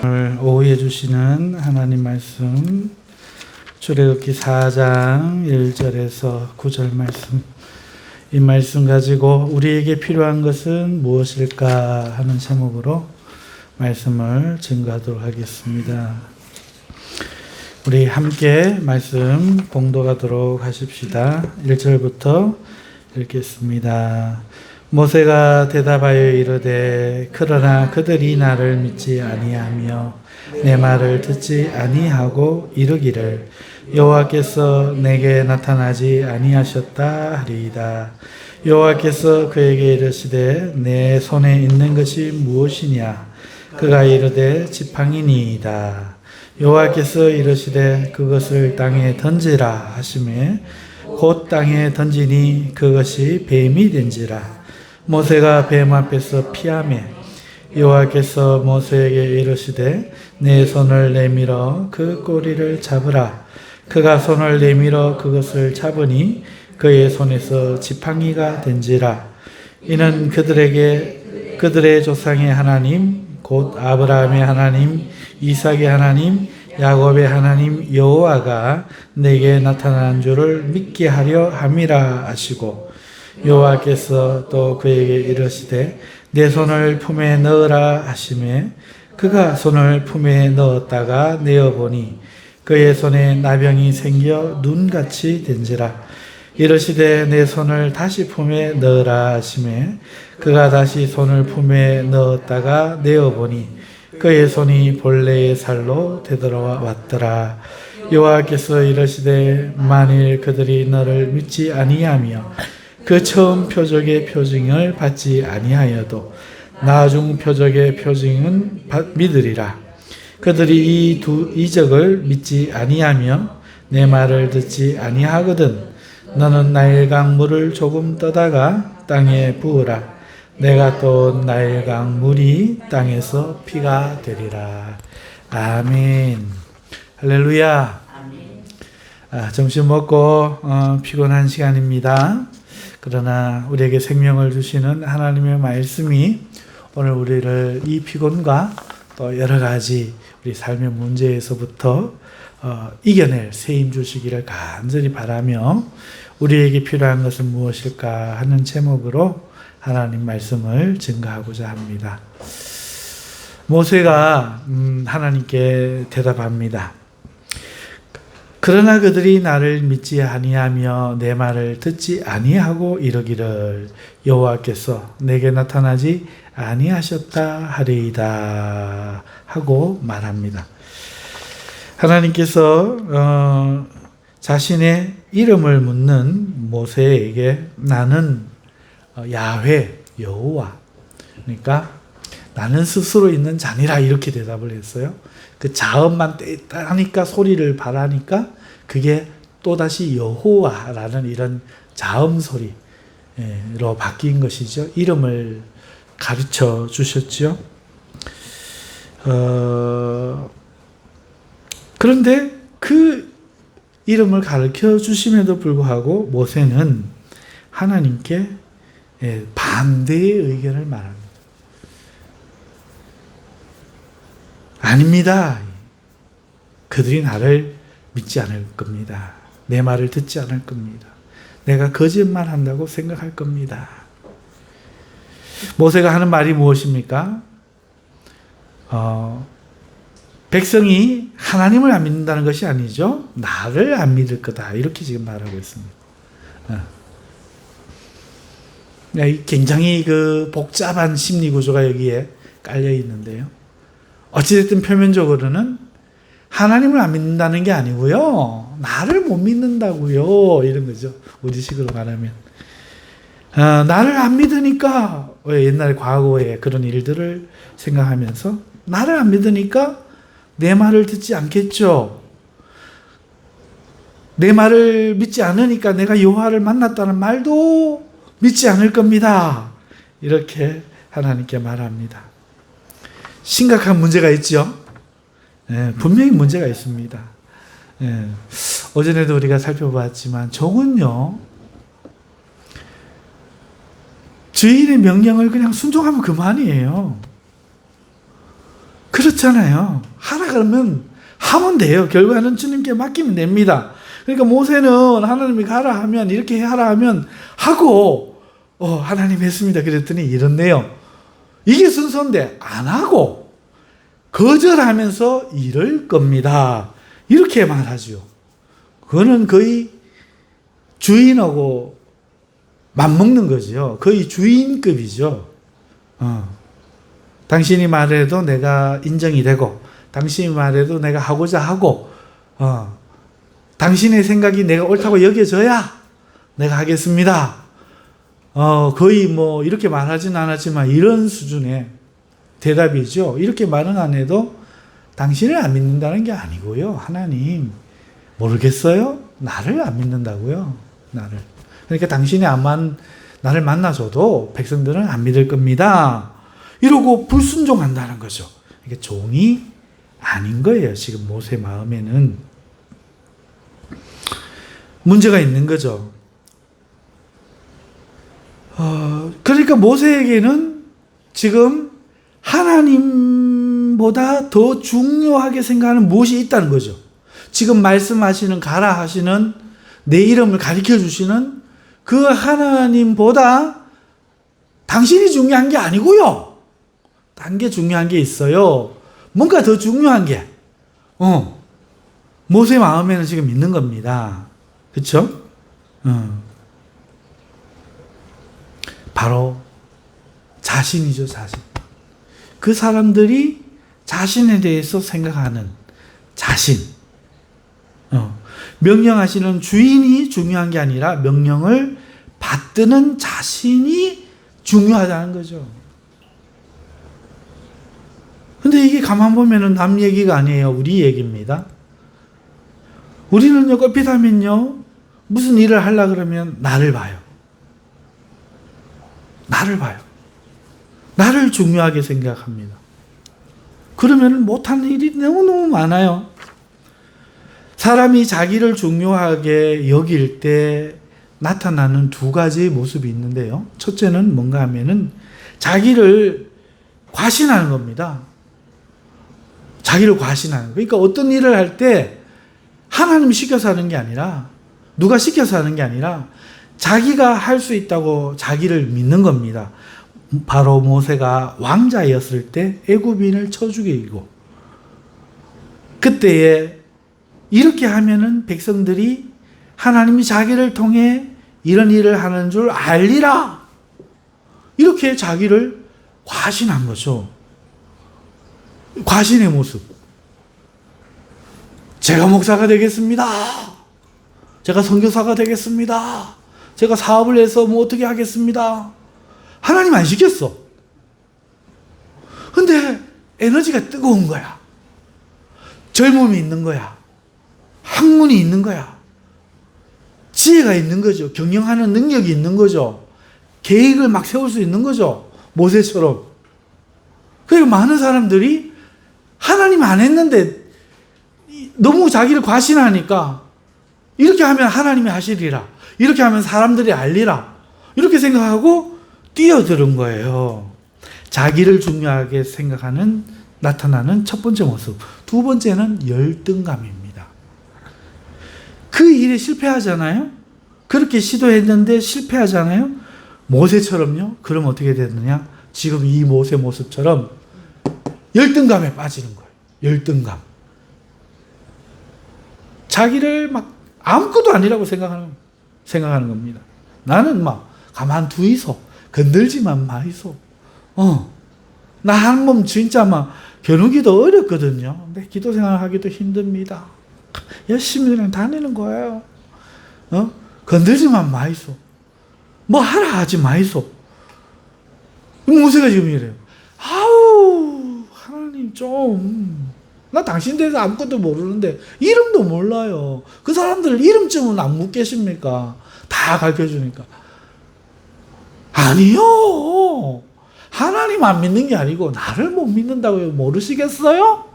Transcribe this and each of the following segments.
오늘 오후에 주시는 하나님 말씀 출애굽기 4장 1절에서 9절 말씀, 이 말씀 가지고 우리에게 필요한 것은 무엇일까 하는 제목으로 말씀을 증거하도록 하겠습니다. 우리 함께 말씀 봉독하도록 하십시다. 1절부터 읽겠습니다. 모세가 대답하여 이르되 그러나 그들이 나를 믿지 아니하며 내 말을 듣지 아니하고 이르기를 여호와께서 내게 나타나지 아니하셨다 하리이다. 여호와께서 그에게 이르시되 내 손에 있는 것이 무엇이냐? 그가 이르되 지팡이니이다. 여호와께서 이르시되 그것을 땅에 던지라 하시매 곧 땅에 던지니 그것이 뱀이 된지라. 모세가 뱀 앞에서 피하매 여호와께서 모세에게 이르시되 내 손을 내밀어 그 꼬리를 잡으라. 그가 손을 내밀어 그것을 잡으니 그의 손에서 지팡이가 된지라. 이는 그들에게 그들의 조상의 하나님 곧 아브라함의 하나님, 이삭의 하나님, 야곱의 하나님 여호와가 내게 나타난 줄을 믿게 하려 함이라 하시고, 여호와께서 또 그에게 이르시되 내 손을 품에 넣으라 하시매 그가 손을 품에 넣었다가 내어보니 그의 손에 나병이 생겨 눈같이 된지라. 이르시되 내 손을 다시 품에 넣으라 하시매 그가 다시 손을 품에 넣었다가 내어보니 그의 손이 본래의 살로 되돌아왔더라. 여호와께서 이르시되 만일 그들이 너를 믿지 아니하며 그 처음 표적의 표징을 받지 아니하여도 나중 표적의 표징은 믿으리라. 그들이 이 두 이적을 믿지 아니하며 내 말을 듣지 아니하거든 너는 나일강 물을 조금 떠다가 땅에 부으라. 내가 또 나일강 물이 땅에서 피가 되리라. 아멘. 할렐루야. 점심 먹고 피곤한 시간입니다. 그러나 우리에게 생명을 주시는 하나님의 말씀이 오늘 우리를 이 피곤과 또 여러 가지 우리 삶의 문제에서부터 이겨낼 새 힘 주시기를 간절히 바라며 우리에게 필요한 것은 무엇일까 하는 제목으로 하나님 말씀을 증거하고자 합니다. 모세가 하나님께 대답합니다. 그러나 그들이 나를 믿지 아니하며 내 말을 듣지 아니하고 이르기를 여호와께서 내게 나타나지 아니하셨다 하리이다 하고 말합니다. 하나님께서 자신의 이름을 묻는 모세에게 나는 야훼 여호와, 그러니까 나는 스스로 있는 자니라 이렇게 대답을 했어요. 그 자음만 떼다니까 소리를 바라니까 그게 또다시 여호와라는 이런 자음 소리로 바뀐 것이죠. 이름을 가르쳐 주셨죠. 그런데 그 이름을 가르쳐 주심에도 불구하고 모세는 하나님께 반대의 의견을 말합니다. 아닙니다. 그들이 나를 믿지 않을 겁니다. 내 말을 듣지 않을 겁니다. 내가 거짓말 한다고 생각할 겁니다. 모세가 하는 말이 무엇입니까? 백성이 하나님을 안 믿는다는 것이 아니죠. 나를 안 믿을 거다. 이렇게 지금 말하고 있습니다. 굉장히 그 복잡한 심리 구조가 여기에 깔려 있는데요. 어찌됐든 표면적으로는 하나님을 안 믿는다는 게 아니고요. 나를 못 믿는다고요. 이런 거죠. 우리식으로 말하면. 나를 안 믿으니까, 옛날 과거에 그런 일들을 생각하면서 나를 안 믿으니까 내 말을 듣지 않겠죠. 내 말을 믿지 않으니까 내가 여호와를 만났다는 말도 믿지 않을 겁니다. 이렇게 하나님께 말합니다. 심각한 문제가 있죠. 분명히 문제가 있습니다. 오전에도 우리가 살펴봤지만 종은요, 주인의 명령을 그냥 순종하면 그만이에요. 그렇잖아요. 하라 그러면 하면 돼요. 결과는 주님께 맡기면 됩니다. 그러니까 모세는 하나님이 가라 하면, 이렇게 하라 하면 하고, 하나님 했습니다. 그랬더니 이렇네요. 이게 순서인데 안 하고 거절하면서 이럴 겁니다. 이렇게 말하죠. 그거는 거의 주인하고 맞먹는 거죠. 거의 주인급이죠. 당신이 말해도 내가 인정이 되고, 당신이 말해도 내가 하고자 하고, 당신의 생각이 내가 옳다고 여겨져야 내가 하겠습니다. 거의 뭐 이렇게 말하진 않았지만 이런 수준의 대답이죠. 이렇게 말은 안 해도 당신을 안 믿는다는 게 아니고요. 하나님 모르겠어요? 나를 안 믿는다고요. 나를. 그러니까 당신이 나를 만나줘도 백성들은 안 믿을 겁니다. 이러고 불순종한다는 거죠. 이게 종이 아닌 거예요. 지금 모세 마음에는 문제가 있는 거죠. 그러니까 모세에게는 지금 하나님보다 더 중요하게 생각하는 무엇이 있다는 거죠. 지금 말씀하시는, 가라 하시는, 내 이름을 가르쳐 주시는 그 하나님보다 당신이 중요한 게 아니고요. 딴 게 중요한 게 있어요. 뭔가 더 중요한 게 모세 마음에는 지금 있는 겁니다. 그렇죠? 바로 자신이죠, 자신. 그 사람들이 자신에 대해서 생각하는 자신. 명령하시는 주인이 중요한 게 아니라 명령을 받드는 자신이 중요하다는 거죠. 근데 이게 가만 보면은 남 얘기가 아니에요. 우리 얘기입니다. 우리는요, 껍핏하면요, 무슨 일을 하려고 그러면 나를 봐요. 나를 봐요. 나를 중요하게 생각합니다. 그러면 못하는 일이 너무너무 많아요. 사람이 자기를 중요하게 여길 때 나타나는 두 가지 모습이 있는데요. 첫째는 뭔가 하면은 자기를 과신하는 겁니다. 자기를 과신하는 거. 그러니까 어떤 일을 할 때 하나님이 시켜서 하는 게 아니라, 누가 시켜서 하는 게 아니라 자기가 할 수 있다고 자기를 믿는 겁니다. 바로 모세가 왕자였을 때 애굽인을 쳐 죽이고, 그때에 이렇게 하면은 백성들이 하나님이 자기를 통해 이런 일을 하는 줄 알리라, 이렇게 자기를 과신한 거죠. 과신의 모습. 제가 목사가 되겠습니다. 제가 선교사가 되겠습니다. 제가 사업을 해서 뭐 어떻게 하겠습니다. 하나님 안 시켰어. 근데 에너지가 뜨거운 거야. 젊음이 있는 거야. 학문이 있는 거야. 지혜가 있는 거죠. 경영하는 능력이 있는 거죠. 계획을 막 세울 수 있는 거죠. 모세처럼. 그러니까 많은 사람들이 하나님 안 했는데 너무 자기를 과신하니까 이렇게 하면 하나님이 하시리라, 이렇게 하면 사람들이 알리라, 이렇게 생각하고 뛰어드는 거예요. 자기를 중요하게 생각하는, 나타나는 첫 번째 모습. 두 번째는 열등감입니다. 그 일에 실패하잖아요. 그렇게 시도했는데 실패하잖아요. 모세처럼요. 그럼 어떻게 되느냐? 지금 이 모세 모습처럼 열등감에 빠지는 거예요. 열등감. 자기를 막 아무것도 아니라고 생각하는 겁니다. 나는 막 가만두이소. 건들지만 마이소. 나 한 몸 진짜 막 겨누기도 어렵거든요. 근데 기도 생활하기도 힘듭니다. 열심히 그냥 다니는 거예요. 건들지만 마이소. 뭐 하라 하지 마이소. 모세가 지금 이래요. 아우, 하나님 좀. 나 당신 대해서 아무것도 모르는데 이름도 몰라요. 그 사람들 이름쯤은 안 묻겠습니까? 다 가르쳐주니까. 아니요. 하나님 안 믿는 게 아니고 나를 못 믿는다고요. 모르시겠어요?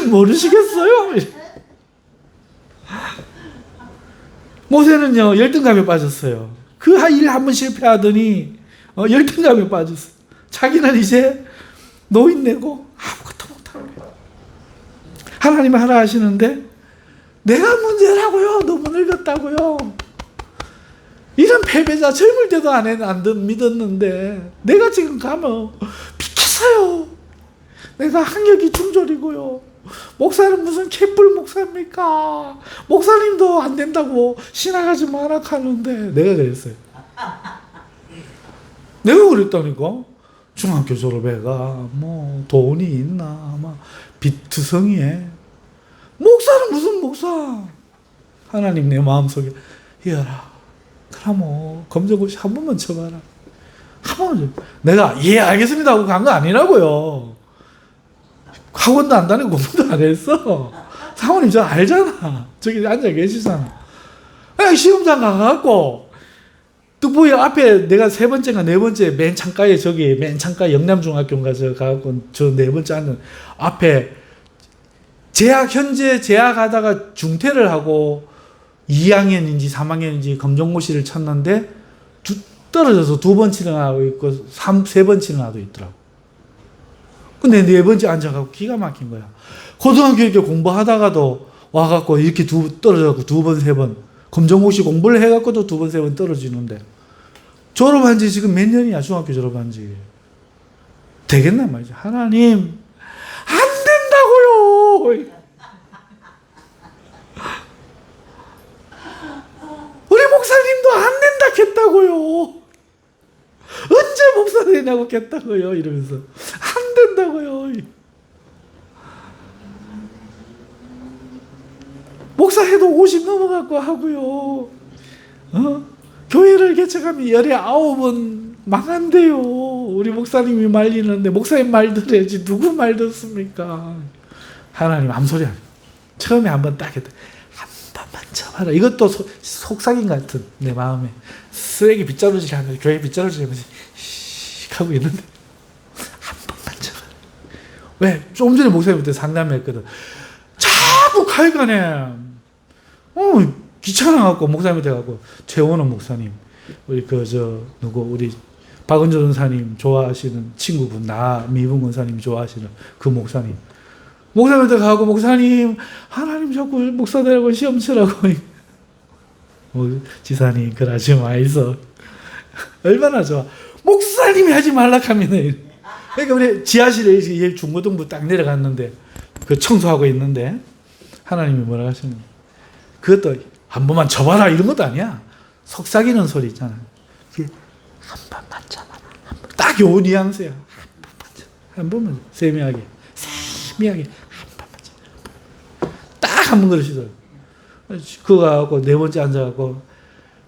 모르시겠어요? 모세는요, 열등감에 빠졌어요. 그 일 한번 실패하더니 열등감에 빠졌어요. 자기는 이제 노인네고 아무것도 못하는 거예요. 하나님 하라 하시는데 내가 문제라고요. 너무 늙었다고요. 이런 패배자 젊을 때도 안 믿었는데 내가 지금 가면 비키세요. 내가 학력이 중졸이고요. 목사는 무슨 개뿔 목사입니까? 목사님도 안 된다고 신학하지 마라 하는데 내가 그랬어요. 내가 그랬다니까. 중학교 졸업해가 뭐 돈이 있나 막 비투성이에 목사는 무슨 목사. 하나님 내 마음속에 이어라. 그럼 뭐 검정고시 한 번만 쳐봐라. 한 번만 쳐. 내가 예 알겠습니다 하고 간 거 아니라고요. 학원도 안 다니고 공부도 안 했어. 사모님 저 알잖아. 저기 앉아 계시잖아. 그냥 시험장 가갖고 또 뭐야 앞에 내가 세 번째가 네 번째 맨 창가에 저기 맨 창가 영남중학교인가 저 가갖고 저 네 번째 앉는 앞에 현재 재학하다가 중퇴를 하고 2학년인지 3학년인지 검정고시를 쳤는데 떨어져서 2번 치는 아도 있고 3번 치는 아도 있더라고. 근데 네 번째 앉아갖고 기가 막힌 거야. 고등학교 이렇게 공부하다가도 와갖고 이렇게 떨어져갖고 2번, 3번 검정고시 공부를 해갖고도 2번, 3번 떨어지는데 졸업한 지 지금 몇 년이야. 중학교 졸업한 지. 되겠나 말이죠. 하나님 안 된다고요. 우리 목사님도 안 된다 했다고요. 언제 목사 되냐고 했다고요. 이러면서 안 된다고요. 목사해도 50 넘어갖고 하고요. 교회를 개척하면 19은 망한대요. 우리 목사님이 말리는데 목사님 말 들어야지 누구 말 듣습니까? 하나님 암소리 아니에요. 처음에 한번 딱 했다. 한 번만 쳐봐라. 이것도 속삭임 같은 내 마음에 쓰레기 빗자루질 하면서 교회 빗자루질 하면서 씩 하고 있는데 한 번만 쳐봐라. 왜? 좀 전에 목사님한테 상담했거든. 자꾸 가여가네. 귀찮아갖고 목사님한테 가고 최원호 목사님 우리 우리 박은조 전사님 좋아하시는 친구분 미분 권사님 좋아하시는 그 목사님한테 가고 목사님 하나님 자꾸 목사 되라고 시험 치라고 지사님 그러지 마이소. 얼마나 좋아. 목사님이 하지 말라 하면은 그러니까 우리 지하실에 중고등부 딱 내려갔는데 그 청소하고 있는데 하나님이 뭐라 하시는 그것도 한 번만 쳐봐라 이런 것도 아니야. 속삭이는 소리 있잖아. 한 번만 쳐봐라. 딱 요 뉘앙스야. 한 번만 세미하게 한 번만 쳐봐라. 딱 한 번 그러시더라고. 그거 가고 네 번째 앉아갖고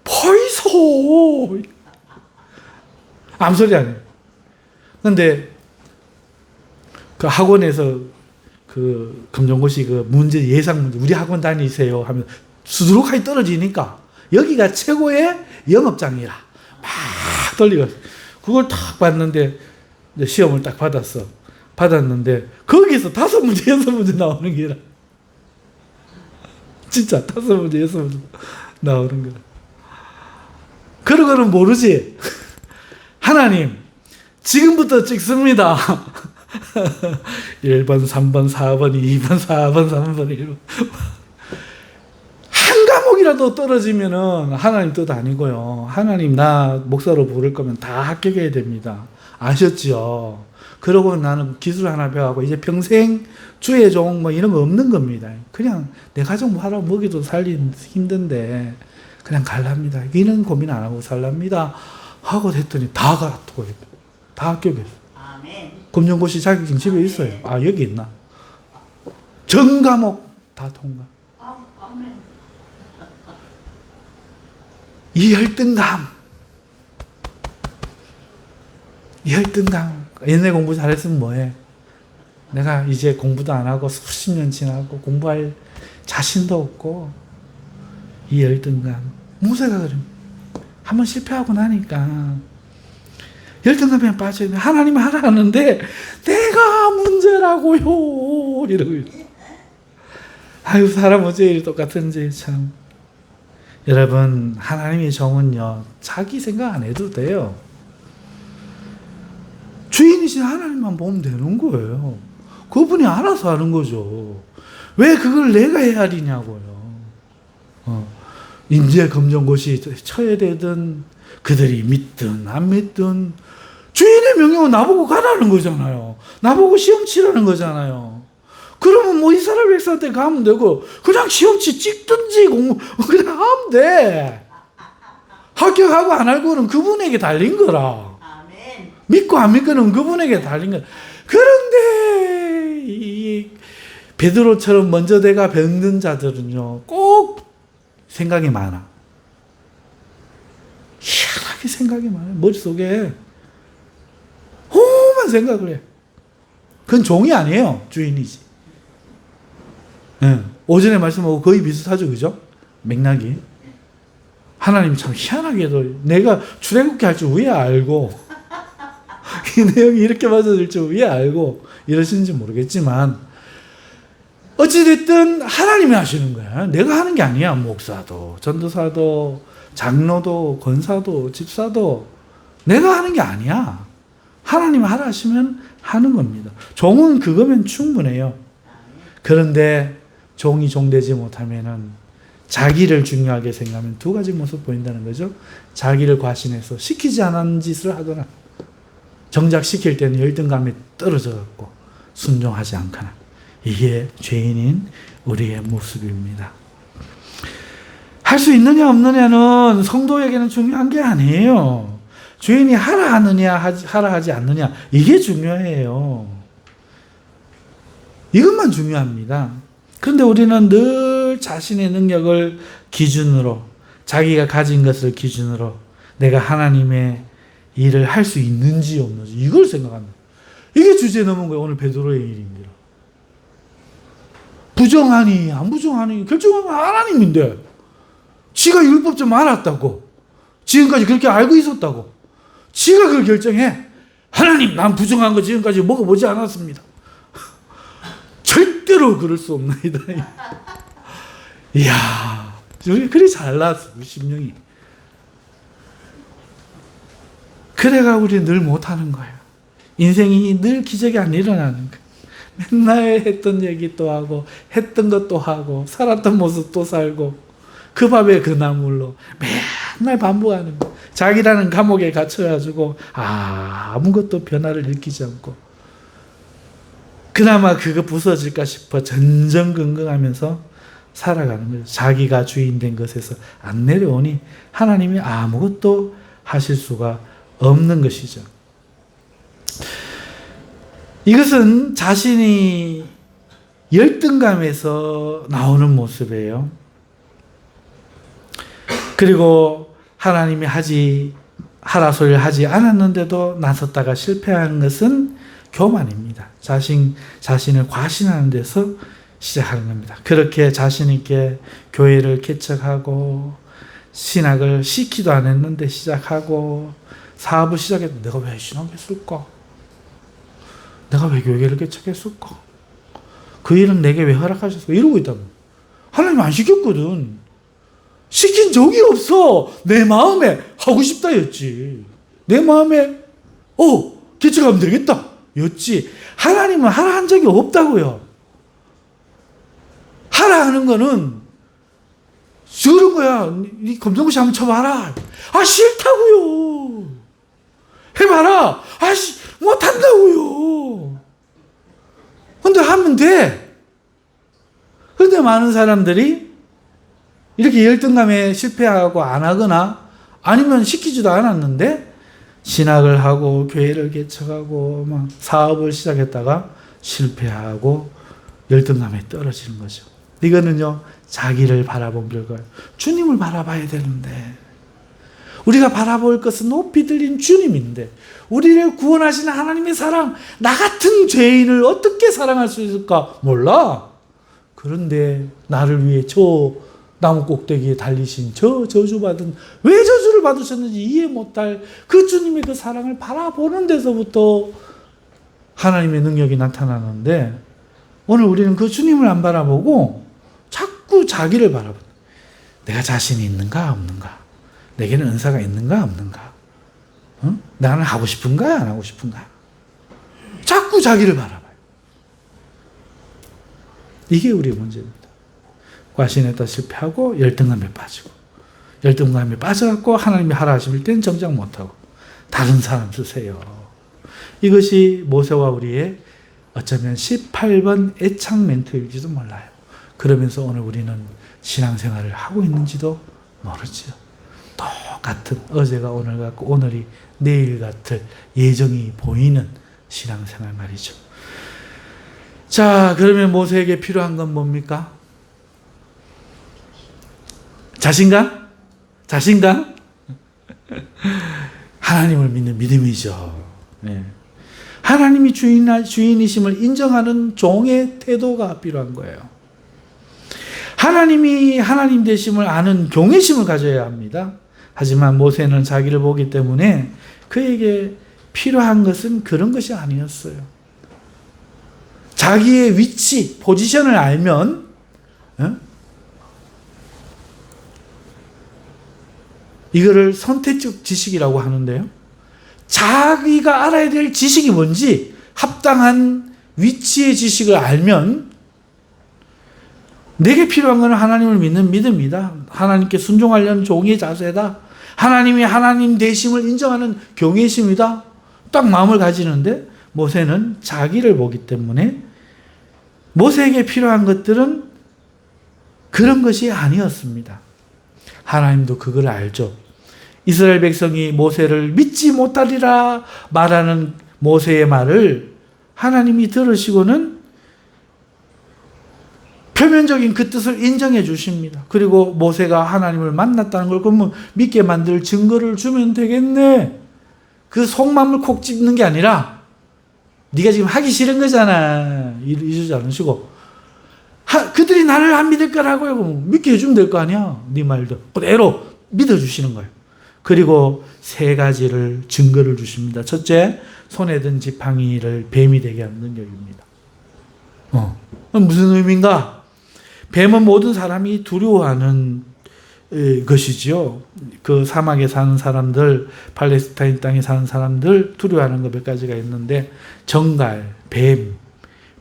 보이소. 암소리 아니에요. 근데 그 학원에서 그 검정고시 그 문제 예상 문제 우리 학원 다니세요 하면 수두룩하게 떨어지니까 여기가 최고의 영업장이라 막 떨리고 그걸 딱 봤는데 시험을 딱 받았는데 거기서 5문제 6문제 나오는 게라 진짜 5문제 6문제 나오는 거라. 그런 거는 모르지. 하나님 지금부터 찍습니다. 1번, 3번, 4번, 2번, 4번, 3번, 1번. 한 과목이라도 떨어지면은 하나님 뜻 아니고요. 하나님 나 목사로 부를 거면 다 합격해야 됩니다. 아셨죠? 그러고 나는 기술 하나 배워가고 이제 평생 주의 종 뭐 이런 거 없는 겁니다. 그냥 내 가족 뭐 하라고 먹이도 살긴 힘든데 그냥 갈랍니다. 이는 고민 안 하고 살랍니다. 하고 했더니 다 갈아두고 다 합격했어. 검정고시 자격증 집에 있어요. 아 여기 있나? 전 과목 다 통과. 이 열등감. 옛날 공부 잘했으면 뭐해? 내가 이제 공부도 안 하고 수십 년 지나고 공부할 자신도 없고 이 열등감. 무쇠가 그래. 한번 실패하고 나니까 열등감에 빠져있는 하나님 하라 하는데 내가 문제라고요 이러고 아유 사람 어째 이리 똑같은지 참. 여러분 하나님의 종은요 자기 생각 안 해도 돼요. 주인이신 하나님만 보면 되는 거예요. 그분이 알아서 하는 거죠. 왜 그걸 내가 헤아리냐고요. 인재 검정고시 쳐야 되든 그들이 믿든 안 믿든 주인의 명령은 나보고 가라는 거잖아요. 나보고 시험 치라는 거잖아요. 그러면 뭐 이스라엘 백성한테 가면 되고 그냥 시험치 찍든지 그냥 하면 돼. 합격하고 안 할거는 그분에게 달린 거라. 아멘. 믿고 안 믿고는 그분에게 달린 거라. 그런데 이 베드로처럼 먼저 내가 병든 자들은요 꼭 생각이 많아. 희한하게 생각이 많아요. 머릿속에 험한 생각을 해. 그건 종이 아니에요. 주인이지. 네. 오전에 말씀하고 거의 비슷하죠. 그죠? 맥락이. 하나님 참 희한하게도 내가 출애굽기 할 줄 왜 알고 이 내용이 이렇게 맞아질 줄 왜 알고 이러시는지 모르겠지만 어찌됐든 하나님이 하시는 거야. 내가 하는 게 아니야. 목사도 전도사도 장로도 권사도 집사도 내가 하는 게 아니야. 하나님 하라 하시면 하는 겁니다. 종은 그거면 충분해요. 그런데 종이 종되지 못하면은 자기를 중요하게 생각하면 두 가지 모습 보인다는 거죠. 자기를 과신해서 시키지 않은 짓을 하거나 정작 시킬 때는 열등감이 떨어져 갖고 순종하지 않거나 이게 죄인인 우리의 모습입니다. 할 수 있느냐 없느냐는 성도에게는 중요한 게 아니에요. 죄인이 하라 하느냐 하라 하지 않느냐 이게 중요해요. 이것만 중요합니다. 그런데 우리는 늘 자신의 능력을 기준으로 자기가 가진 것을 기준으로 내가 하나님의 일을 할 수 있는지 없는지 이걸 생각합니다. 이게 주제 넘은 거예요. 오늘 베드로의 일입니다. 부정하니 안 부정하니 결정한 건 하나님인데 지가 율법 좀 알았다고 지금까지 그렇게 알고 있었다고 지가 그걸 결정해. 하나님 난 부정한 거 지금까지 먹어보지 않았습니다. 절대로 그럴 수 없나이다. 이야 우리 그리 잘났어 우리 심령이. 그래가 우리 늘 못하는 거예요. 인생이 늘 기적이 안 일어나는 거예요. 맨날 했던 얘기 또 하고 했던 것도 하고 살았던 모습 또 살고 그 밥에 그 나물로 맨날 반복하는 거예요. 자기라는 감옥에 갇혀가지고 아무것도 변화를 일으키지 않고 그나마 그거 부서질까 싶어 전전긍긍하면서 살아가는 거예요. 자기가 주인된 것에서 안 내려오니 하나님이 아무것도 하실 수가 없는 것이죠. 이것은 자신이 열등감에서 나오는 모습이에요. 그리고 하나님이 하라 소리를 하지 않았는데도 나섰다가 실패하는 것은 교만입니다. 자신을 과신하는 데서 시작하는 겁니다. 그렇게 자신 있게 교회를 개척하고 신학을 시키도 안 했는데 시작하고 사업을 시작했는데 내가 왜 신학했을까? 내가 왜 교회를 개척했을까? 그 일은 내게 왜 허락하셨을까? 이러고 있다고. 하나님 안 시켰거든. 시킨 적이 없어. 내 마음에 하고 싶다였지. 내 마음에 개척하면 되겠다 였지. 하나님은 하라 한 적이 없다고요. 하라 하는 거는 저런 거야. 이 검정고시 한번 쳐봐라. 싫다고요. 해봐라. 못한다고요. 근데 하면 돼. 그런데 많은 사람들이 이렇게 열등감에 실패하고 안 하거나 아니면 시키지도 않았는데 신학을 하고 교회를 개척하고 막 사업을 시작했다가 실패하고 열등감에 떨어지는 거죠. 이거는요 자기를 바라본 결과예요. 주님을 바라봐야 되는데 우리가 바라볼 것은 높이 들린 주님인데 우리를 구원하시는 하나님의 사랑, 나 같은 죄인을 어떻게 사랑할 수 있을까? 몰라. 그런데 나를 위해 저 나무 꼭대기에 달리신 저 저주받은, 왜 저주를 받으셨는지 이해 못할 그 주님의 그 사랑을 바라보는 데서부터 하나님의 능력이 나타나는데 오늘 우리는 그 주님을 안 바라보고 자꾸 자기를 바라본다. 내가 자신이 있는가 없는가? 내게는 은사가 있는가 없는가? 나는 하고 싶은가 안 하고 싶은가? 자꾸 자기를 바라봐요. 이게 우리의 문제입니다. 과신에다 실패하고 열등감에 빠지고, 열등감에 빠져갖고 하나님이 하라 하실 때는 정작 못하고 다른 사람 쓰세요. 이것이 모세와 우리의 어쩌면 18번 애착 멘토일지도 몰라요. 그러면서 오늘 우리는 신앙생활을 하고 있는지도 모르죠. 똑같은 어제가 오늘 같고 오늘이 내일 같을 예정이 보이는 신앙생활 말이죠. 자, 그러면 모세에게 필요한 건 뭡니까? 자신감? 자신감? 하나님을 믿는 믿음이죠. 네. 하나님이 주인이심을 인정하는 종의 태도가 필요한 거예요. 하나님이 하나님 되심을 아는 경외심을 가져야 합니다. 하지만 모세는 자기를 보기 때문에 그에게 필요한 것은 그런 것이 아니었어요. 자기의 위치, 포지션을 알면 이거를 선택적 지식이라고 하는데요. 자기가 알아야 될 지식이 뭔지 합당한 위치의 지식을 알면 내게 필요한 것은 하나님을 믿는 믿음이다. 하나님께 순종하려는 종의 자세다. 하나님이 하나님 되심을 인정하는 경외심이다. 딱 마음을 가지는데 모세는 자기를 보기 때문에 모세에게 필요한 것들은 그런 것이 아니었습니다. 하나님도 그걸 알죠. 이스라엘 백성이 모세를 믿지 못하리라 말하는 모세의 말을 하나님이 들으시고는 표면적인 그 뜻을 인정해 주십니다. 그리고 모세가 하나님을 만났다는 걸 그러면 믿게 만들 증거를 주면 되겠네. 그 속마음을 콕 집는 게 아니라 네가 지금 하기 싫은 거잖아. 이러지 않으시고 그들이 나를 안 믿을 거라고요. 믿게 해주면 될 거 아니야. 네 말도 그대로 믿어주시는 거예요. 그리고 세 가지를 증거를 주십니다. 첫째, 손에 든 지팡이를 뱀이 되게 하는 능력입니다. 무슨 의미인가? 뱀은 모든 사람이 두려워하는 것이지요. 그 사막에 사는 사람들, 팔레스타인 땅에 사는 사람들 두려워하는 것 몇 가지가 있는데 정갈, 뱀,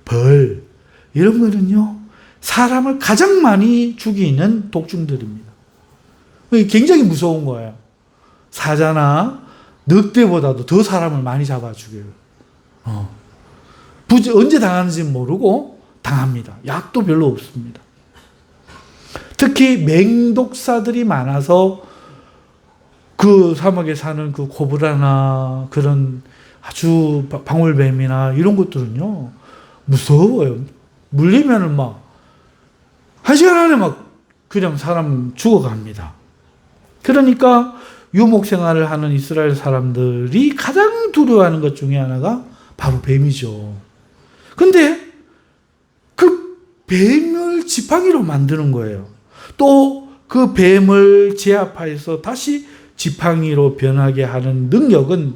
벌 이런 거는요 사람을 가장 많이 죽이는 독중들입니다. 굉장히 무서운 거예요. 사자나 늑대보다도 더 사람을 많이 잡아 죽여요. 언제 당하는지 모르고 당합니다. 약도 별로 없습니다. 특히 맹독사들이 많아서 그 사막에 사는 그 코브라나 그런 아주 방울뱀이나 이런 것들은요 무서워요. 물리면은 막 한 시간 안에 막 그냥 사람 죽어갑니다. 그러니까 유목 생활을 하는 이스라엘 사람들이 가장 두려워하는 것 중에 하나가 바로 뱀이죠. 근데 그 뱀을 지팡이로 만드는 거예요. 또 그 뱀을 제압해서 다시 지팡이로 변하게 하는 능력은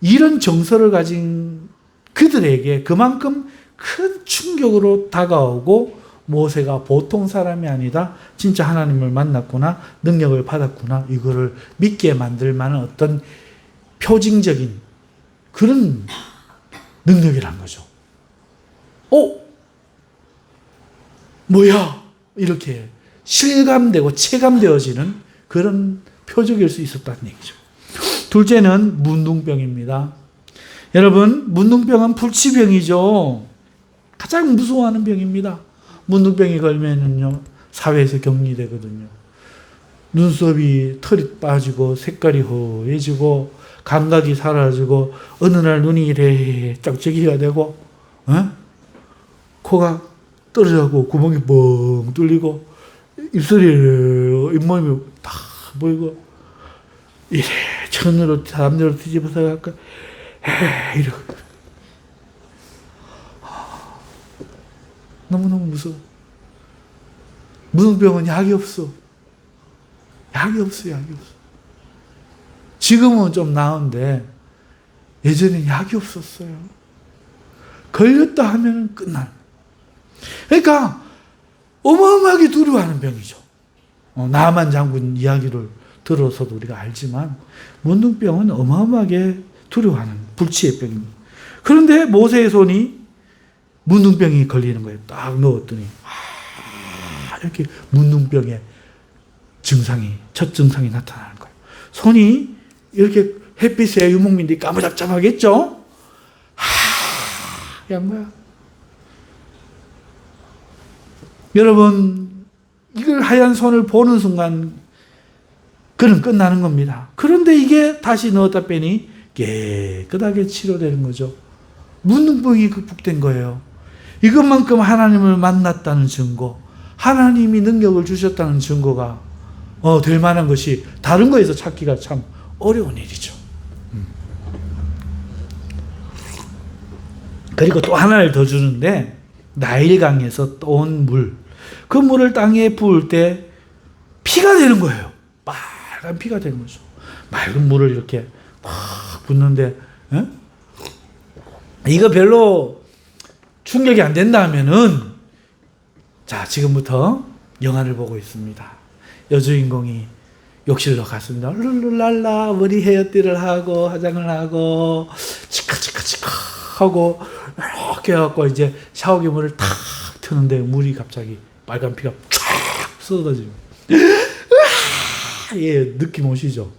이런 정서를 가진 그들에게 그만큼 큰 충격으로 다가오고 모세가 보통 사람이 아니다. 진짜 하나님을 만났구나. 능력을 받았구나. 이거를 믿게 만들 만한 어떤 표징적인 그런 능력이란 거죠. 뭐야? 이렇게 실감되고 체감되어지는 그런 표적일 수 있었다는 얘기죠. 둘째는 문둥병입니다. 여러분, 문둥병은 불치병이죠. 가장 무서워하는 병입니다. 문둥병이 걸면은요, 사회에서 격리되거든요. 눈썹이 털이 빠지고 색깔이 허해지고 감각이 사라지고 어느 날 눈이 이래 짝짝이가 되고 코가 떨어져고 구멍이 뻥 뚫리고 입술이 잇몸이 다 보이고 이래 천으로 사람대로 뒤집어서 갈까 이러고 너무너무 무서워. 문둥병은 약이 없어. 약이 없어. 지금은 좀 나은데 예전에 약이 없었어요. 걸렸다 하면 끝나. 그러니까 어마어마하게 두려워하는 병이죠. 나만 장군 이야기를 들어서도 우리가 알지만 문둥병은 어마어마하게 두려워하는 불치의 병입니다. 그런데 모세의 손이 문둥병이 걸리는 거예요. 딱 넣었더니 이렇게 문둥병의 첫 증상이 나타나는 거예요. 손이 이렇게 햇빛에 유목민들이 까무잡잡하겠죠? 하얀 거야. 여러분, 이걸 하얀 손을 보는 순간 그는 끝나는 겁니다. 그런데 이게 다시 넣었다 빼니 깨끗하게 치료되는 거죠. 문둥병이 극복된 거예요. 이것만큼 하나님을 만났다는 증거, 하나님이 능력을 주셨다는 증거가 될 만한 것이 다른 거에서 찾기가 참 어려운 일이죠. 그리고 또 하나를 더 주는데, 나일강에서 떠온 물, 그 물을 땅에 부을 때 피가 되는 거예요. 빨간 피가 되는 거죠. 맑은 물을 이렇게 막 붓는데, 이거 별로 충격이 안 된다 하면은, 자, 지금부터 영화를 보고 있습니다. 여주인공이 욕실로 갔습니다. 룰루랄라 머리 헤어띠를 하고 화장을 하고 치카치카치카 하고 이렇게 해갖고 이제 샤워기 물을 탁 트는데 물이 갑자기 빨간 피가 쫙 쏟아지고, 예, 느낌 오시죠?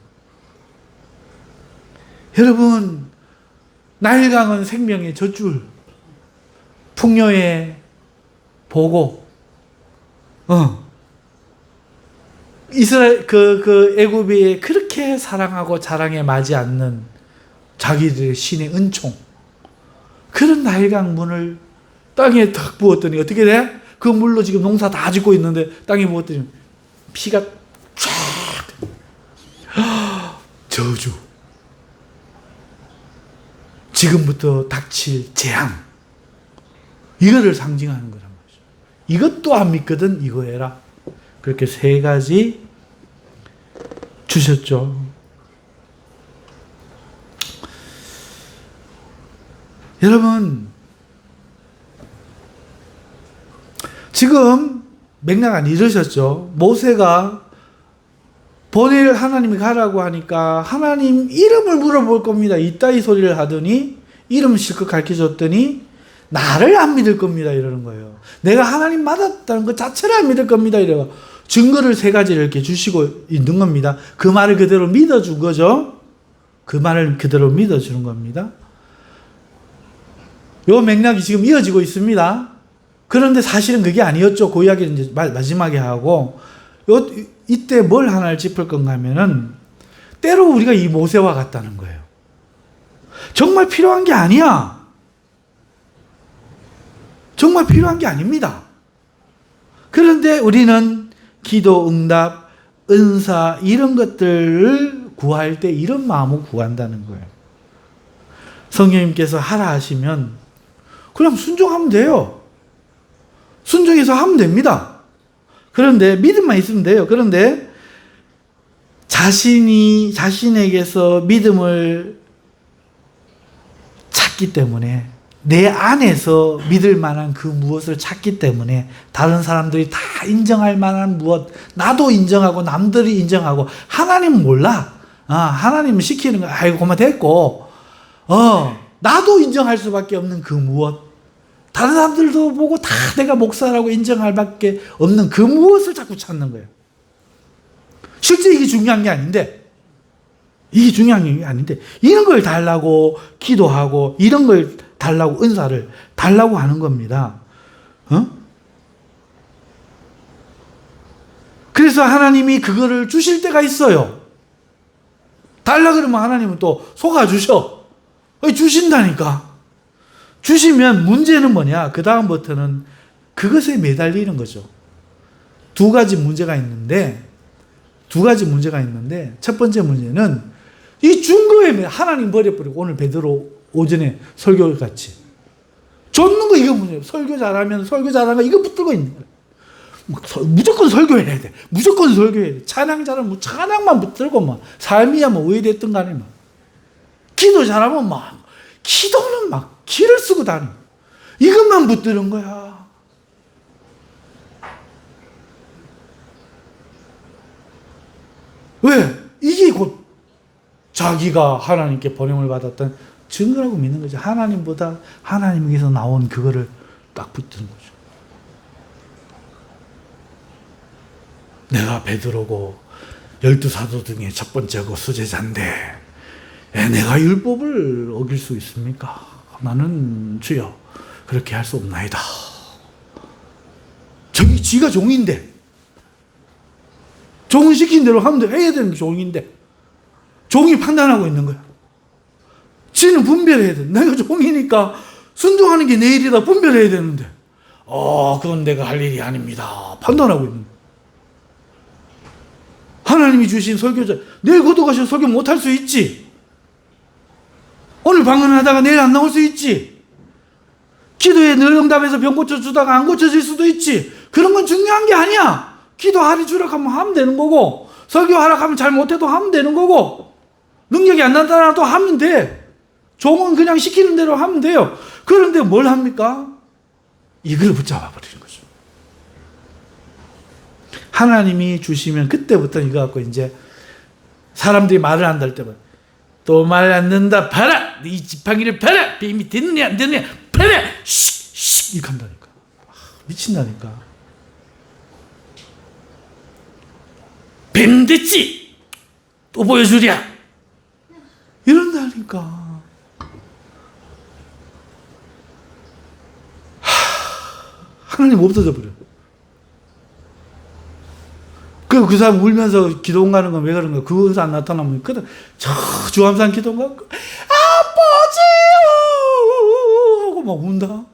여러분, 나일강은 생명의 젖줄, 풍요의 보고, 이스라엘 애굽이 그렇게 사랑하고 자랑에 맞지 않는 자기들의 신의 은총, 그런 나일강 문을 땅에 탁 부었더니 어떻게 돼? 그 물로 지금 농사 다 짓고 있는데 땅에 부었더니 피가 쫙 저주, 지금부터 닥칠 재앙, 이거를 상징하는 거란 말이죠. 이것도 안 믿거든 이거 해라. 그렇게 세 가지 주셨죠. 여러분, 지금 맥락 안 잃으셨죠? 모세가 보낼 하나님이 가라고 하니까 하나님 이름을 물어볼 겁니다. 이따위 소리를 하더니 이름을 실컷 가르쳐줬더니 나를 안 믿을 겁니다 이러는 거예요. 내가 하나님 맞았다는 것 자체를 안 믿을 겁니다 이래요. 증거를 세 가지를 이렇게 주시고 있는 겁니다. 그 말을 그대로 믿어준 거죠. 그 말을 그대로 믿어주는 겁니다. 요 맥락이 지금 이어지고 있습니다. 그런데 사실은 그게 아니었죠. 그 이야기를 이제 마지막에 하고, 이때 뭘 하나를 짚을 건가 하면은, 때로 우리가 이 모세와 같다는 거예요. 정말 필요한 게 아니야. 정말 필요한 게 아닙니다. 그런데 우리는 기도, 응답, 은사, 이런 것들을 구할 때 이런 마음을 구한다는 거예요. 성령님께서 하라 하시면 그냥 순종하면 돼요. 순종해서 하면 됩니다. 그런데 믿음만 있으면 돼요. 그런데 자신에게서 믿음을 찾기 때문에, 내 안에서 믿을 만한 그 무엇을 찾기 때문에 다른 사람들이 다 인정할 만한 무엇, 나도 인정하고 남들이 인정하고, 하나님은 몰라. 하나님은 시키는 거 아이고 그만 됐고, 나도 인정할 수밖에 없는 그 무엇, 다른 사람들도 보고 다 내가 목사라고 인정할 밖에 없는 그 무엇을 자꾸 찾는 거예요. 실제 이게 중요한 게 아닌데, 이런 걸 달라고 기도하고, 이런 걸 달라고 은사를 달라고 하는 겁니다. 그래서 하나님이 그거를 주실 때가 있어요. 달라 그러면 하나님은 또 속아주셔. 주신다니까. 주시면 문제는 뭐냐? 그 다음부터는 그것에 매달리는 거죠. 두 가지 문제가 있는데, 첫 번째 문제는 이 중거에 하나님 버려버리고, 오늘 베드로 오전에 설교 같이 줬는 거, 이거 문제예요. 설교 잘하면 설교하는 거 이거 붙들고 있는 거예요. 무조건 설교해야 돼. 무조건 설교해야 돼. 찬양 잘하면 찬양만 붙들고 막, 삶이야 뭐 왜 됐든 간에 막, 기도 잘하면 막, 기도는 막 기를 쓰고 다니. 이것만 붙드는 거야. 왜? 이게 곧 자기가 하나님께 번영을 받았던 증거라고 믿는 거죠. 하나님보다 하나님에게서 나온 그거를 딱 붙드는 거죠. 내가 베드로고 12사도 중에 첫 번째고 수제자인데 내가 율법을 어길 수 있습니까? 나는 주여 그렇게 할 수 없나이다. 저기 지가 종인데 종은 시킨 대로 하면 돼. 해야 되는 게 종인데 종이 판단하고 있는 거야. 지는 분별해야 돼. 내가 종이니까 순종하는 게 내 일이다 분별해야 되는데 그건 내가 할 일이 아닙니다. 판단하고 있는 거야. 하나님이 주신 설교자 내일 거둬가셔서 설교 못할 수 있지. 오늘 방언하다가 내일 안 나올 수 있지. 기도에 늘 응답해서 병 고쳐주다가 안 고쳐질 수도 있지. 그런 건 중요한 게 아니야. 기도하리 주라 하면 하면 되는 거고 설교하라 하면 잘 못해도 하면 되는 거고 능력이 안 나타나도 하면 돼. 종은 그냥 시키는 대로 하면 돼요. 그런데 뭘 합니까? 이걸 붙잡아 버리는 거죠. 하나님이 주시면 그때부터 이거 갖고 이제 사람들이 말을 한다 할 때만 또 말 안 듣는다 봐라. 이 지팡이를 봐라. 뱀이 듣느냐 안 듣느냐 봐라. 씩 이렇게 한다니까. 미친다니까. 뱀 됐지? 또 보여주랴. 이런다니까. 하나님 없어져 버려. 그 사람 울면서 기도원 가는 건 왜 그런 거야? 그 은사 안 나타나면 저 주암산 기도원 가고 아버지 하고 막 운다.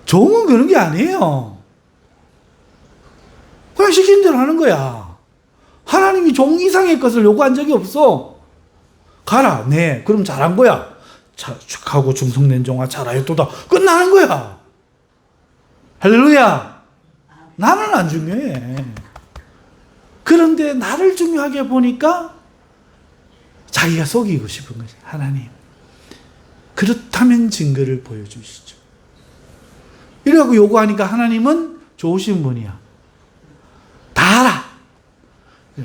종은 그런 게 아니에요. 그냥 시키는 대로 하는 거야. 하나님이 종 이상의 것을 요구한 적이 없어. 가라. 네. 그럼 잘한 거야. 축하고 충성된 종아 잘하였도다. 끝나는 거야. 할렐루야. 나는 안 중요해. 그런데 나를 중요하게 보니까 자기가 속이고 싶은 거지. 하나님. 그렇다면 증거를 보여주시죠. 이러고 요구하니까 하나님은 좋으신 분이야. 다 알아.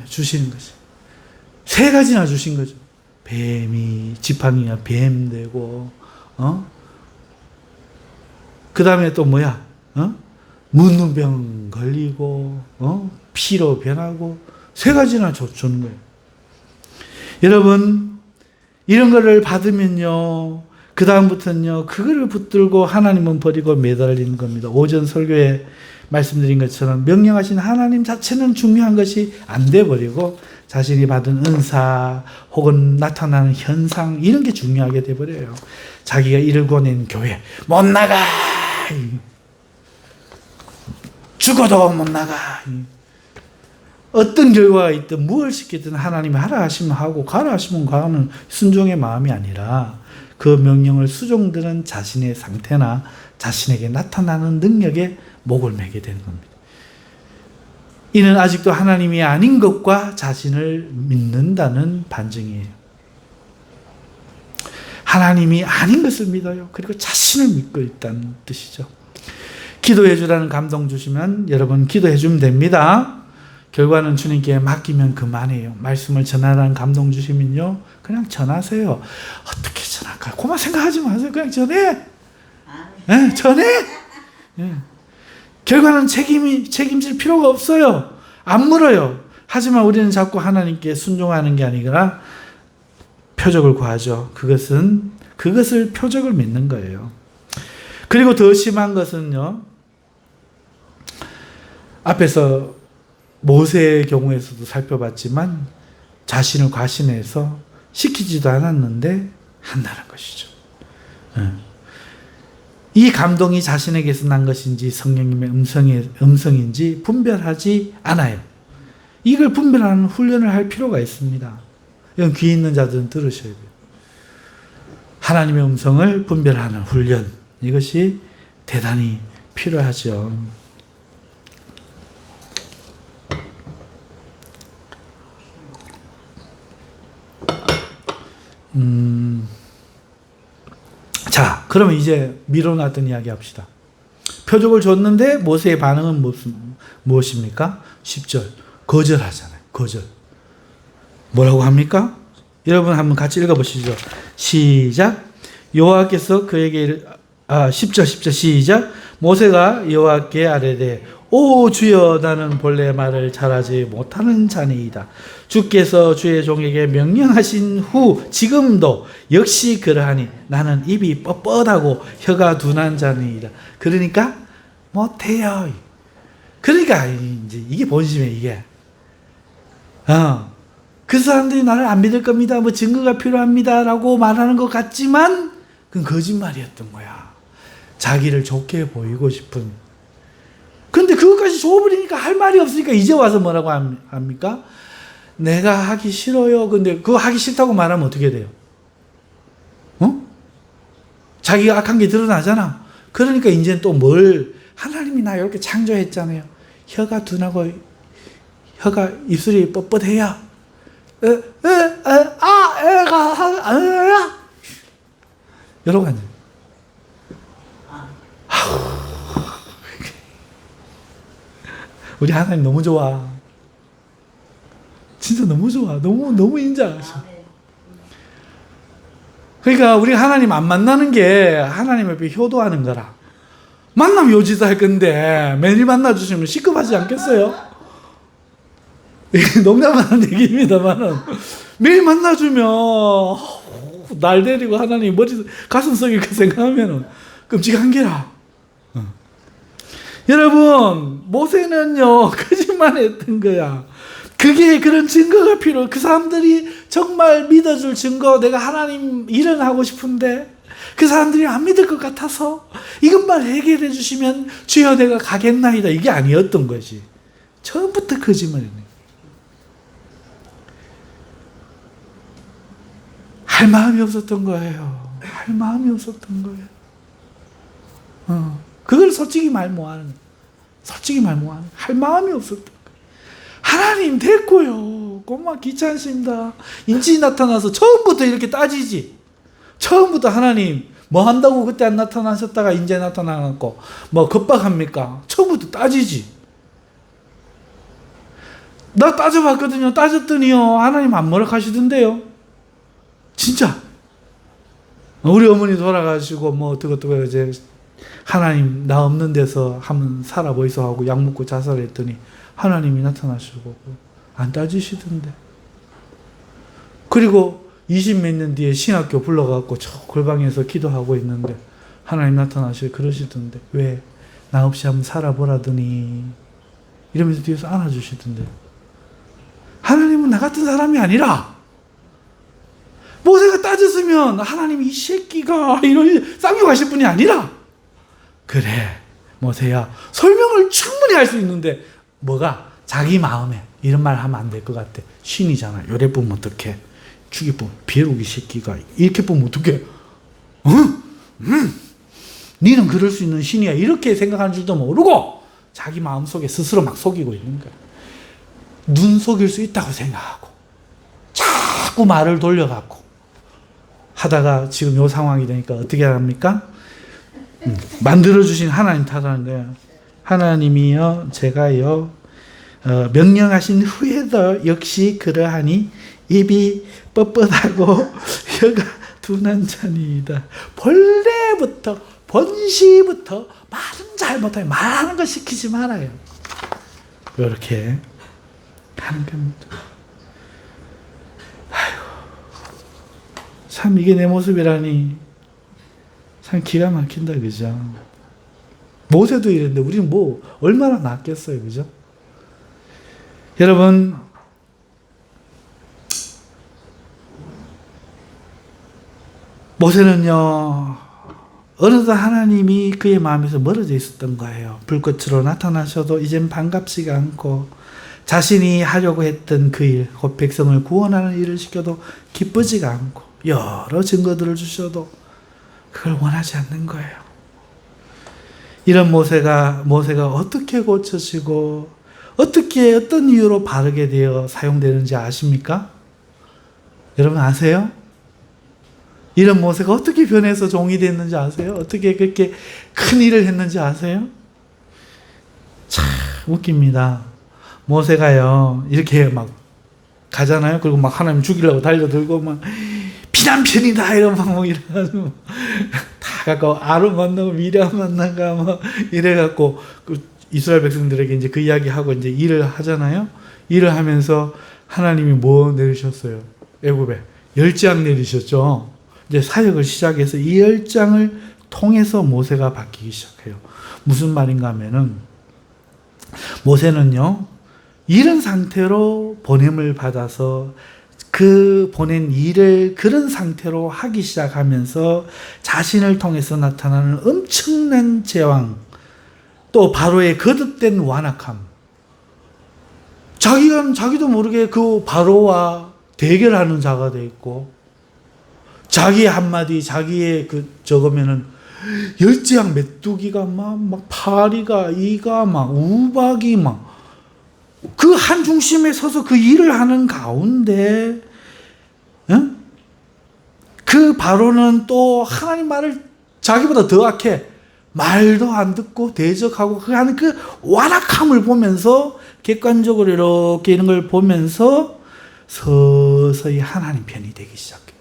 주시는 거지. 3가지나 주신 거죠. 뱀이 지팡이가 뱀 되고 그 다음에 또 뭐야? 문둥병 걸리고 피로 변하고 3가지나 주는 거예요. 여러분 이런 거를 받으면요 그 다음부터는요 그거를 붙들고 하나님은 버리고 매달리는 겁니다. 오전 설교에 말씀드린 것처럼 명령하신 하나님 자체는 중요한 것이 안 돼 버리고 자신이 받은 은사 혹은 나타나는 현상 이런 게 중요하게 돼 버려요. 자기가 이끌고 교회 못 나가. 죽어도 못 나가. 어떤 결과가 있든 무엇을 시키든 하나님이 하라 하시면 하고 가라 하시면 가는 순종의 마음이 아니라 그 명령을 수종드는 자신의 상태나 자신에게 나타나는 능력에 목을 매게 되는 겁니다. 이는 아직도 하나님이 아닌 것과 자신을 믿는다는 반증이에요. 하나님이 아닌 것을 믿어요. 그리고 자신을 믿고 있다는 뜻이죠. 기도해 주라는 감동 주시면 여러분 기도해 주면 됩니다. 결과는 주님께 맡기면 그만이에요. 말씀을 전하라는 감동 주시면요. 그냥 전하세요. 어떻게 전할까요? 그만 생각하지 마세요. 그냥 전해. 네, 전해. 네. 결과는 책임질 필요가 없어요. 안 물어요. 하지만 우리는 자꾸 하나님께 순종하는 게 아니라 표적을 구하죠. 그것을 표적을 믿는 거예요. 그리고 더 심한 것은요. 앞에서 모세의 경우에서도 살펴봤지만 자신을 과신해서 시키지도 않았는데 한다는 것이죠. 이 감동이 자신에게서 난 것인지 성령님의 음성인지 분별하지 않아요. 이걸 분별하는 훈련을 할 필요가 있습니다. 이건 귀 있는 자들은 들으셔야 돼요. 하나님의 음성을 분별하는 훈련, 이것이 대단히 필요하죠. 자, 그러면 이제 미뤄놨던 이야기 합시다. 표적을 줬는데 모세의 반응은 무엇입니까? 10절. 거절하잖아요. 거절. 뭐라고 합니까? 여러분 한번 같이 읽어보시죠. 시작. 여호와께서 그에게 10절 시작. 모세가 여호와께 아뢰되 오 주여 나는 본래 말을 잘하지 못하는 자니이다. 주께서 주의 종에게 명령하신 후 지금도 역시 그러하니 나는 입이 뻣뻣하고 혀가 둔한 자니이다. 그러니까 못해요. 그러니까 이제 이게 본심이에요. 이게 그 사람들이 나를 안 믿을 겁니다. 뭐 증거가 필요합니다. 라고 말하는 것 같지만 그건 거짓말이었던 거야. 자기를 좋게 보이고 싶은. 근데 그것까지 줘버리니까 할 말이 없으니까 이제 와서 뭐라고 합니까? 내가 하기 싫어요. 근데 그거 하기 싫다고 말하면 어떻게 돼요? 자기가 악한 게 드러나잖아. 그러니까 이제는 또 하나님이 나 이렇게 창조했잖아요. 혀가 둔하고 혀가 입술이 뻣뻣해야 여러 가지. 우리 하나님 너무 좋아. 진짜 너무 좋아. 너무 인자하셔. 그러니까 우리 하나님 안 만나는 게 하나님 앞에 효도하는 거라. 만나면 요지도 할 건데 매일 만나주시면 시급하지 않겠어요? 농담하는 얘기입니다만은 매일 만나주면 날 데리고 하나님 가슴 속에 그 생각하면 끔찍한 게라. 여러분 모세는요 거짓말했던 거야. 그게 그런 증거가 필요해. 그 사람들이 정말 믿어줄 증거, 내가 하나님 일은 하고 싶은데 그 사람들이 안 믿을 것 같아서 이것만 해결해 주시면 주여 내가 가겠나이다. 이게 아니었던 거지. 처음부터 거짓말이네. 할 마음이 없었던 거예요. 할 마음이 없었던 거예요. 그걸 솔직히 말 못하는 거예요. 솔직히 말 못하는 거예요. 할 마음이 없었던 거예요. 하나님 됐고요. 고마 귀찮습니다. 인지 나타나서 처음부터 이렇게 따지지. 처음부터 하나님 뭐 한다고 그때 안 나타나셨다가 이제 나타나갖고 뭐 겁박합니까? 처음부터 따지지. 나 따져봤거든요. 따졌더니요 하나님 안 뭐라 하시던데요. 진짜 우리 어머니 돌아가시고 뭐 어떻게 이제 하나님 나 없는 데서 한번 살아보이소 하고 약 먹고 자살했더니 하나님이 나타나시고 안 따지시던데. 그리고 20몇 년 뒤에 신학교 불러갖고 저 골방에서 기도하고 있는데 하나님 나타나시고 그러시던데 왜 나 없이 한번 살아보라더니 이러면서 뒤에서 안아주시던데. 하나님은 나 같은 사람이 아니라 모세가 따졌으면 하나님이 이 새끼가 이런 쌍욕하실 분이 아니라 그래 모세야 설명을 충분히 할 수 있는데 뭐가 자기 마음에 이런 말 하면 안 될 것 같아. 신이잖아. 요래 보면 어떡해. 죽이 보면 비애로기 새끼가 이렇게 보면 어떡해. 니는 그럴 수 있는 신이야. 이렇게 생각하는 줄도 모르고 자기 마음속에 스스로 막 속이고 있는 거야. 눈 속일 수 있다고 생각하고 자꾸 말을 돌려갖고 하다가 지금 요 상황이 되니까 어떻게 합니까? 만들어주신 하나님 탓하는 거예요. 하나님이여 제가요 명령하신 후에도 역시 그러하니 입이 뻣뻣하고 혀가 둔한 자니이다. 본시부터 말은 잘 못해요. 말하는 거 시키지 말아요. 이렇게 하는 겁니다. 아이고, 참 이게 내 모습이라니 참 기가 막힌다. 그죠? 모세도 이랬는데 우리는 뭐 얼마나 낫겠어요. 그죠? 여러분 모세는요 어느덧 하나님이 그의 마음에서 멀어져 있었던 거예요. 불꽃으로 나타나셔도 이젠 반갑지가 않고 자신이 하려고 했던 그 일, 곧 백성을 구원하는 일을 시켜도 기쁘지가 않고 여러 증거들을 주셔도 그걸 원하지 않는 거예요. 이런 모세가 어떻게 고쳐지고 어떻게 어떤 이유로 바르게 되어 사용되는지 아십니까? 여러분 아세요? 이런 모세가 어떻게 변해서 종이 됐는지 아세요? 어떻게 그렇게 큰 일을 했는지 아세요? 참 웃깁니다. 모세가요 이렇게 막 가잖아요. 그리고 막 하나님 죽이려고 달려들고 막 비난편이다 이러면 막 이래가지고 다 갖고 아론 만나고 미리암 만나가 막 이래갖고 그 이스라엘 백성들에게 이제 그 이야기하고 이제 일을 하잖아요. 일을 하면서 하나님이 뭐 내리셨어요? 애굽에 열장 내리셨죠. 이제 사역을 시작해서 이 열장을 통해서 모세가 바뀌기 시작해요. 무슨 말인가 하면은 모세는요, 이런 상태로 보냄을 받아서 그 보낸 일을 그런 상태로 하기 시작하면서 자신을 통해서 나타나는 엄청난 제왕, 또 바로의 거듭된 완악함, 자기도 모르게 그 바로와 대결하는 자가 돼 있고, 자기 한마디, 자기의 그 저거면은 열지양 메뚜기가 막 파리가 이가 막 우박이 막 그 한 중심에 서서 그 일을 하는 가운데, 응? 그 바로는 또 하나님 말을 자기보다 더 악해. 말도 안 듣고 대적하고 그 하는 그 완악함을 보면서 객관적으로 이렇게 이런 걸 보면서 서서히 하나님 편이 되기 시작해요.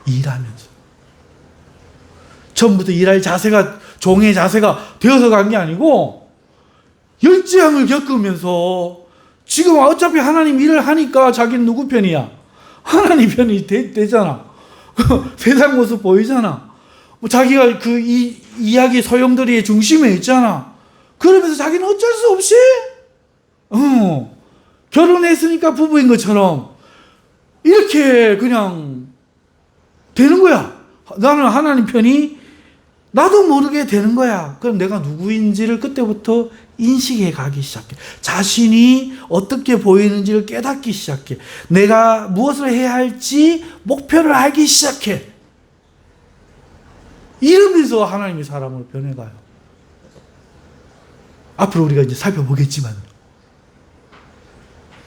일하면서. 처음부터 일할 자세가 종의 자세가 되어서 간 게 아니고 열재앙을 겪으면서 지금 어차피 하나님 일을 하니까 자기는 누구 편이야? 하나님 편이 되잖아. 세상 모습 보이잖아. 자기가 그 이야기 소용돌이의 중심에 있잖아. 그러면서 자기는 어쩔 수 없이 결혼했으니까 부부인 것처럼 이렇게 그냥 되는 거야. 나는 하나님 편이 나도 모르게 되는 거야. 그럼 내가 누구인지를 그때부터 인식해 가기 시작해. 자신이 어떻게 보이는지를 깨닫기 시작해. 내가 무엇을 해야 할지 목표를 알기 시작해. 이러면서 하나님이 사람을 변해가요. 앞으로 우리가 이제 살펴보겠지만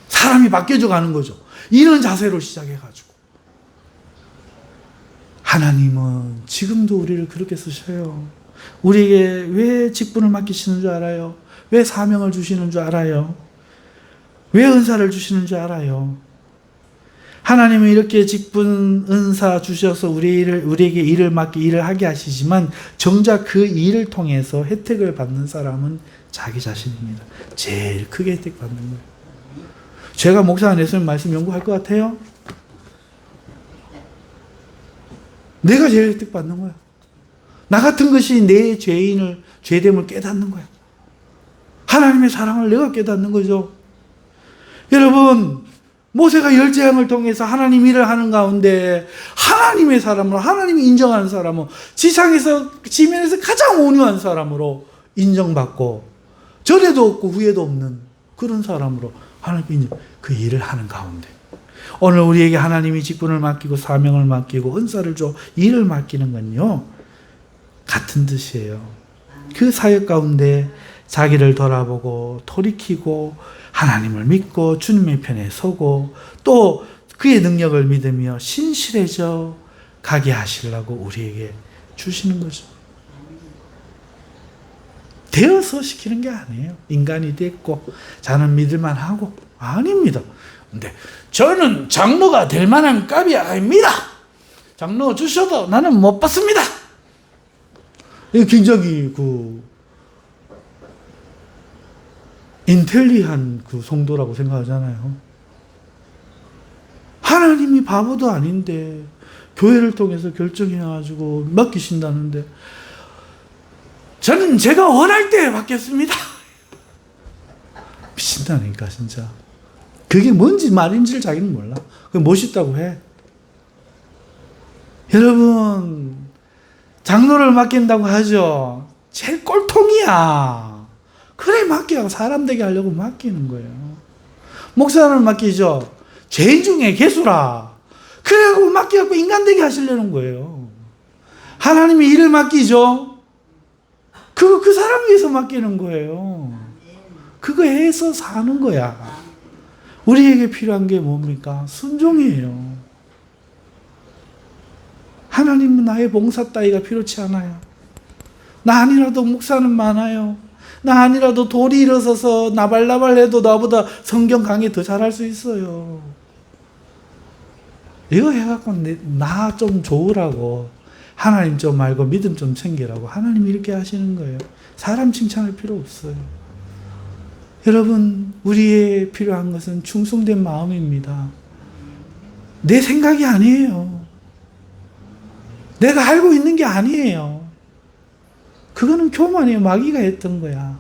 사람이 바뀌어져 가는 거죠. 이런 자세로 시작해가지고. 하나님은 지금도 우리를 그렇게 쓰셔요. 우리에게 왜 직분을 맡기시는 줄 알아요? 왜 사명을 주시는 줄 알아요? 왜 은사를 주시는 줄 알아요? 하나님은 이렇게 직분, 은사 주셔서 우리에게 일을 하게 하시지만 정작 그 일을 통해서 혜택을 받는 사람은 자기 자신입니다. 제일 크게 혜택 받는 거예요. 제가 목사 안 했으면 말씀 연구할 것 같아요? 내가 제일 혜택 받는 거야. 나 같은 것이 내 죄됨을 깨닫는 거야. 하나님의 사랑을 내가 깨닫는 거죠. 여러분, 모세가 열재앙을 통해서 하나님 일을 하는 가운데 하나님의 사람으로, 하나님이 인정하는 사람으로, 지면에서 가장 온유한 사람으로 인정받고 전에도 없고 후에도 없는 그런 사람으로 하나님께 인정, 그 일을 하는 가운데 오늘 우리에게 하나님이 직분을 맡기고 사명을 맡기고 은사를 줘 일을 맡기는 건요 같은 뜻이에요. 그 사역 가운데 자기를 돌아보고 돌이키고 하나님을 믿고 주님의 편에 서고 또 그의 능력을 믿으며 신실해져 가게 하시려고 우리에게 주시는 거죠. 되어서 시키는 게 아니에요. 인간이 됐고 자는 믿을만 하고 아닙니다. 근데 저는 장로가 될 만한 값이 아닙니다. 장로 주셔도 나는 못 받습니다. 이게 굉장히 인텔리한 성도라고 생각하잖아요. 하나님이 바보도 아닌데 교회를 통해서 결정해가지고 맡기신다는데 저는 제가 원할 때 받겠습니다. 미친다니까 진짜. 그게 뭔지 말인지를 자기는 몰라. 그게 멋있다고 해. 여러분, 장로를 맡긴다고 하죠. 제일 꼴통이야. 그래 맡기라고 사람 되게 하려고 맡기는 거예요. 목사를 맡기죠. 죄인 중에 개수라. 그래갖고 맡겨갖고 인간 되게 하시려는 거예요. 하나님이 일을 맡기죠. 그 사람 위해서 맡기는 거예요. 그거 해서 사는 거야. 우리에게 필요한 게 뭡니까? 순종이에요. 하나님은 나의 봉사 따위가 필요치 않아요. 나 아니라도 목사는 많아요. 나 아니라도 돌이 일어서서 나발나발해도 나보다 성경 강의 더 잘할 수 있어요. 이거 해갖고 나 좀 좋으라고, 하나님 좀 알고 믿음 좀 챙기라고 하나님이 이렇게 하시는 거예요. 사람 칭찬할 필요 없어요. 여러분, 우리의 필요한 것은 충성된 마음입니다. 내 생각이 아니에요. 내가 알고 있는 게 아니에요. 그거는 교만이에요. 마귀가 했던 거야.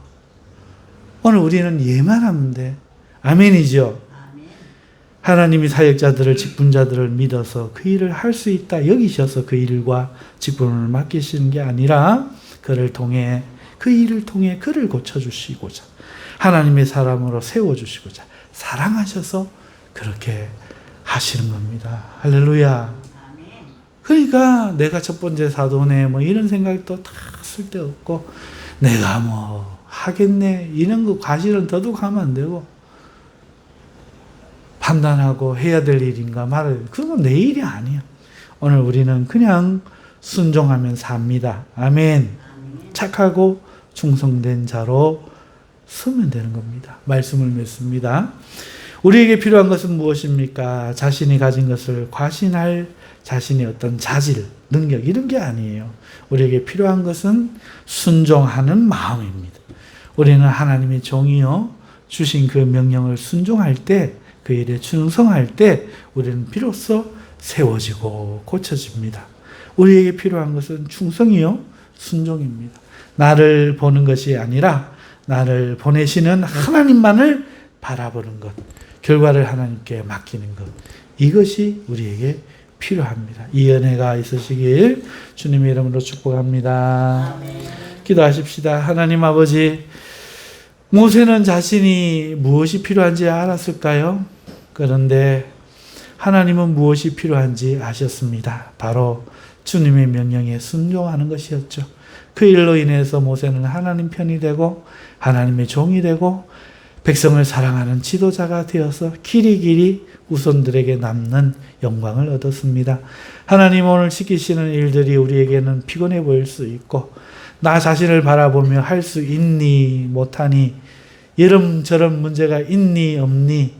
오늘 우리는 예만 하면 돼. 아멘이죠. 하나님이 사역자들을, 직분자들을 믿어서 그 일을 할 수 있다 여기셔서 그 일과 직분을 맡기시는 게 아니라 그를 통해, 그 일을 통해 그를 고쳐주시고자, 하나님의 사람으로 세워주시고자 사랑하셔서 그렇게 하시는 겁니다. 할렐루야. 그러니까 내가 첫 번째 사도네 뭐 이런 생각도 다 쓸데없고, 내가 뭐 하겠네 이런 거 과실은 더더욱하면 안 되고, 판단하고 해야 될 일인가 말을, 그건 내 일이 아니야. 오늘 우리는 그냥 순종하면 삽니다. 아멘. 착하고 충성된 자로 서면 되는 겁니다. 말씀을 맺습니다. 우리에게 필요한 것은 무엇입니까? 자신이 가진 것을 과신할 자신의 어떤 자질, 능력 이런 게 아니에요. 우리에게 필요한 것은 순종하는 마음입니다. 우리는 하나님의 종이요 주신 그 명령을 순종할 때, 그 일에 충성할 때 우리는 비로소 세워지고 고쳐집니다. 우리에게 필요한 것은 충성이요 순종입니다. 나를 보는 것이 아니라 나를 보내시는 하나님만을 바라보는 것, 결과를 하나님께 맡기는 것, 이것이 우리에게 필요합니다. 이 은혜가 있으시길 주님의 이름으로 축복합니다. 아멘. 기도하십시다. 하나님 아버지, 모세는 자신이 무엇이 필요한지 알았을까요? 그런데 하나님은 무엇이 필요한지 아셨습니다. 바로 주님의 명령에 순종하는 것이었죠. 그 일로 인해서 모세는 하나님 편이 되고 하나님의 종이 되고 백성을 사랑하는 지도자가 되어서 길이길이 후손들에게 남는 영광을 얻었습니다. 하나님, 오늘 시키시는 일들이 우리에게는 피곤해 보일 수 있고, 나 자신을 바라보며 할 수 있니 못하니, 이런저런 문제가 있니 없니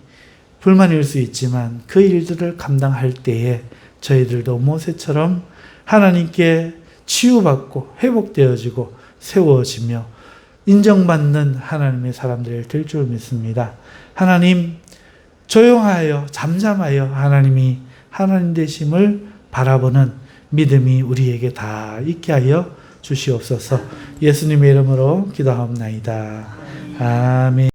불만일 수 있지만, 그 일들을 감당할 때에 저희들도 모세처럼 하나님께 치유받고 회복되어지고 세워지며 인정받는 하나님의 사람들이 될 줄 믿습니다. 하나님, 조용하여 잠잠하여 하나님이 하나님 되심을 바라보는 믿음이 우리에게 다 있게 하여 주시옵소서. 예수님의 이름으로 기도하옵나이다. 아멘.